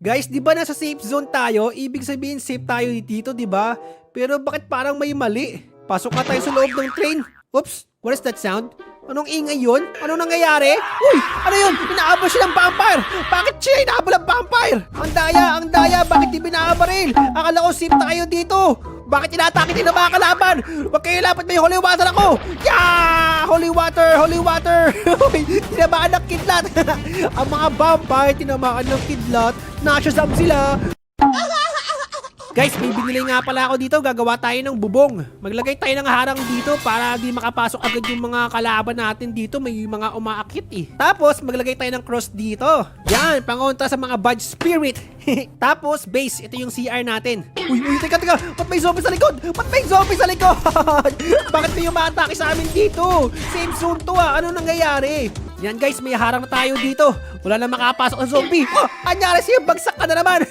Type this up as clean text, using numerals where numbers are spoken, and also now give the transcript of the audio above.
Guys, di ba nasa safe zone tayo? Ibig sabihin safe tayo dito, di ba? Pero bakit parang may mali? Pasok na tayo sa loob ng train. Oops, what is that sound? Anong ingay yun? Anong nangyayari? Uy, ano yun? Inaabol siya ng vampire! Bakit siya inaabol ng vampire? Ang daya, bakit di binabaril? Akala ko safe tayo dito. Bakit inatake din ang mga kalaban? Huwag kayo lapit, may holy water ako! Yeah! Holy water! Holy water! Tinamaan ng kidlat! Ang mga vampire tinamaan ng kidlat. Nasyasam sila! Guys, may binili nga pala ako dito. Gagawa tayo ng bubong. Maglagay tayo ng harang dito para di makapasok agad yung mga kalaban natin dito. May mga umaakit eh. Tapos, maglagay tayo ng cross dito. Yan, pangontra sa mga bad spirit. Tapos, base. Ito yung CR natin. Uy, teka. Ba't may zombie sa likod? Bakit may umaatake sa amin dito? Same zone to ah. Ano nangyayari? Yan guys, may harang na tayo dito. Wala na makapasok ng zombie. Oh, anyari siya, bagsak ka na naman.